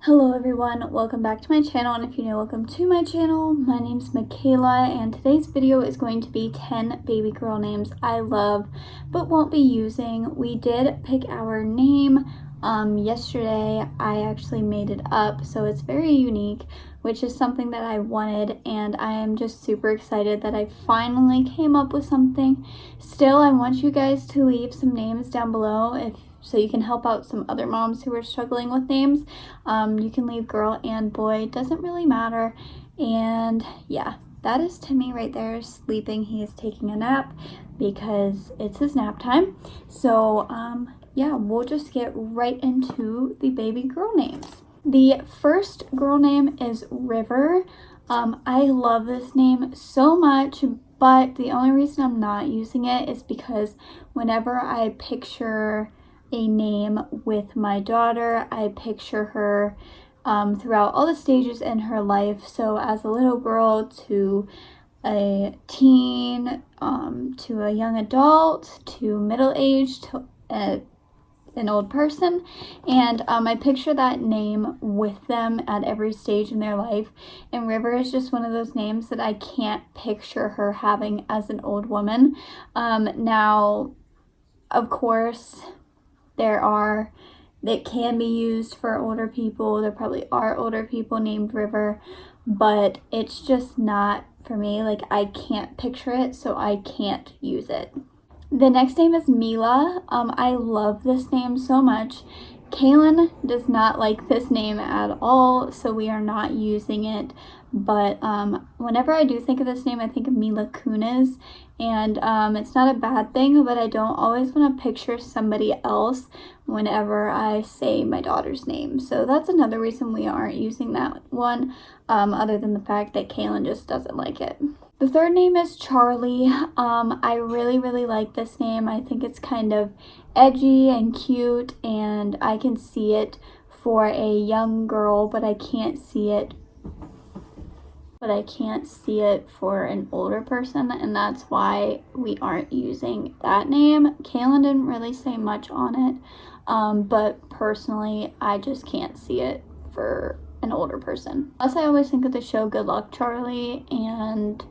Hello everyone, welcome back to my channel, and if you're new, welcome to my channel. My name's Mckayla, and today's video is going to be 10 baby girl names I love but won't be using. We did pick our name yesterday. I actually made it up, so it's very unique, which is something that I wanted, and I am just super excited that I finally came up with something. Still, I want you guys to leave some names down below so you can help out some other moms who are struggling with names. You can leave girl and boy, doesn't really matter. And yeah, that is Timmy right there sleeping. He is taking a nap because it's his nap time. So yeah, we'll just get right into the baby girl names. The first girl name is River. I love this name so much, but the only reason I'm not using it is because whenever I picture a name with my daughter, I picture her throughout all the stages in her life. So as a little girl to a teen, to a young adult, to middle-aged, to an old person, and I picture that name with them at every stage in their life. And River is just one of those names that I can't picture her having as an old woman. Now, of course, that can be used for older people. There probably are older people named River, but it's just not for me. Like, I can't picture it, so I can't use it. The next name is Mila. I love this name so much. Caelan does not like this name at all, so we are not using it. But whenever I do think of this name, I think of Mila Kunis, and it's not a bad thing, but I don't always want to picture somebody else whenever I say my daughter's name. So that's another reason we aren't using that one, other than the fact that Caelan just doesn't like it. The third name is Charlie. I really like this name. I think it's kind of edgy and cute, and I can see it for a young girl, but I can't see it for an older person, and that's why we aren't using that name. Caelan didn't really say much on it, but personally, I just can't see it for an older person. Plus, I always think of the show Good Luck Charlie, and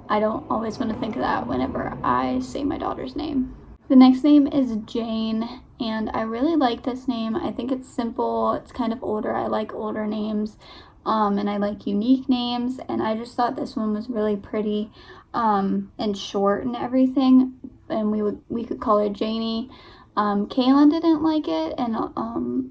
I don't always want to think of that whenever I say my daughter's name. The next name is Jane, and I really like this name. I think it's simple, it's kind of older. I like older names, and I like unique names, and I just thought this one was really pretty and short and everything, and we could call her Janie. Caelan didn't like it, and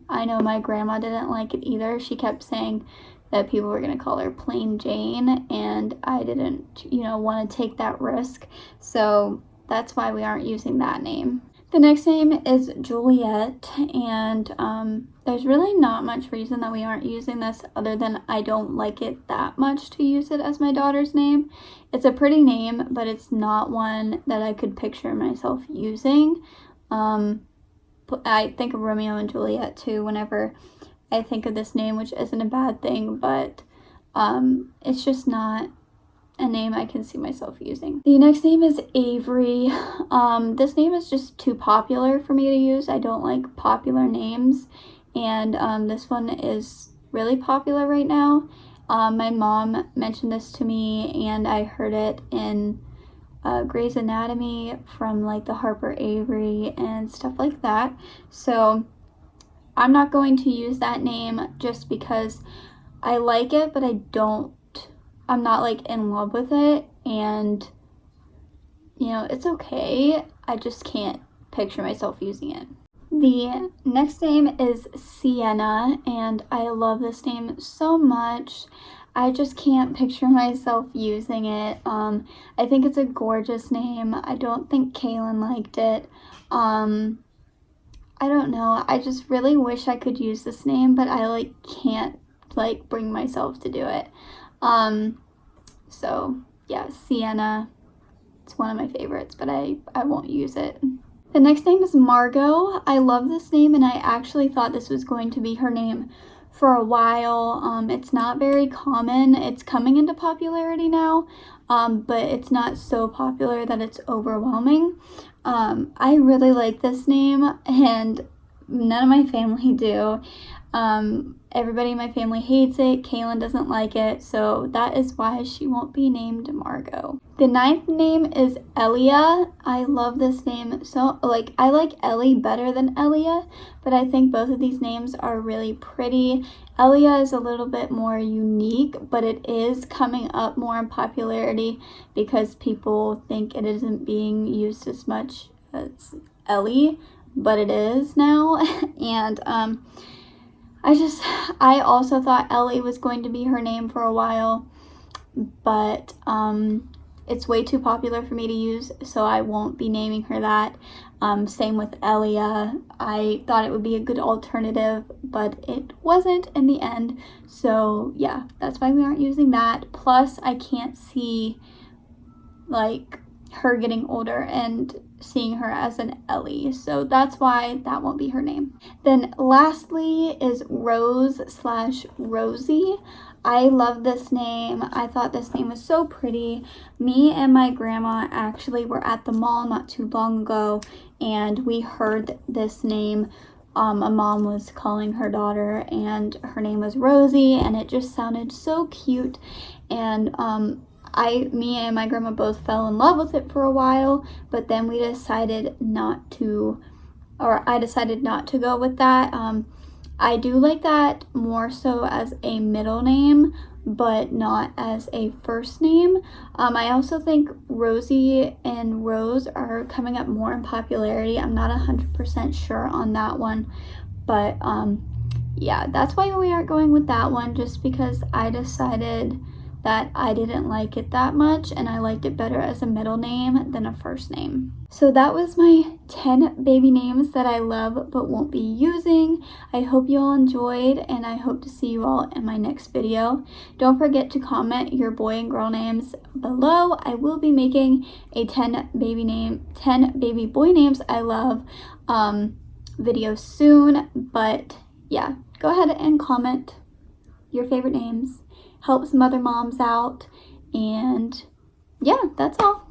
I know my grandma didn't like it either. She kept saying that people were going to call her plain Jane, and I didn't, want to take that risk, so that's why we aren't using that name. The next name is Juliet, and there's really not much reason that we aren't using this other than I don't like it that much to use it as my daughter's name. It's a pretty name, but it's not one that I could picture myself using. I think of Romeo and Juliet too whenever I think of this name, which isn't a bad thing, but it's just not a name I can see myself using. The next name is Avery. This name is just too popular for me to use. I don't like popular names, and this one is really popular right now. My mom mentioned this to me, and I heard it in Grey's Anatomy from like the Harper Avery and stuff like that. So I'm not going to use that name just because I like it, but I'm not like in love with it, and it's okay. I just can't picture myself using it. The next name is Sienna, and I love this name so much. I just can't picture myself using it. I think it's a gorgeous name. I don't think Caelan liked it. I don't know. I just really wish I could use this name, but I can't bring myself to do it. So yeah, Sienna, it's one of my favorites, but I won't use it. The next name is Margo. I love this name, and I actually thought this was going to be her name for a while. It's not very common. It's coming into popularity now, but it's not so popular that it's overwhelming. I really like this name, and none of my family do. Everybody in my family hates it. Caelan doesn't like it, so that is why she won't be named Margo. The 9th name is Elia. I love this name. So, like, I like Ellie better than Elia, but I think both of these names are really pretty. Elia is a little bit more unique, but it is coming up more in popularity because people think it isn't being used as much as Ellie, but it is now. And I also thought Ellie was going to be her name for a while, but it's way too popular for me to use, so I won't be naming her that. Same with Elia. I thought it would be a good alternative, but it wasn't in the end. So yeah, that's why we aren't using that. Plus, I can't see like her getting older and seeing her as an Ellie, so that's why that won't be her name. Then lastly is Rose/Rosie. I love this name. I thought this name was so pretty. Me and my grandma actually were at the mall not too long ago, and we heard this name. A mom was calling her daughter, and her name was Rosie, and it just sounded so cute. And me and my grandma both fell in love with it for a while, but then we decided not to, or I decided not to go with that. I do like that more so as a middle name, but not as a first name. I also think Rosie and Rose are coming up more in popularity. I'm not 100% sure on that one, but yeah, that's why we aren't going with that one, just because I decided that I didn't like it that much, and I liked it better as a middle name than a first name. So that was my 10 baby names that I love but won't be using. I hope you all enjoyed, and I hope to see you all in my next video. Don't forget to comment your boy and girl names below. I will be making a 10 baby boy names I love video soon, but yeah, go ahead and comment your favorite names. Help some other moms out, and yeah, that's all.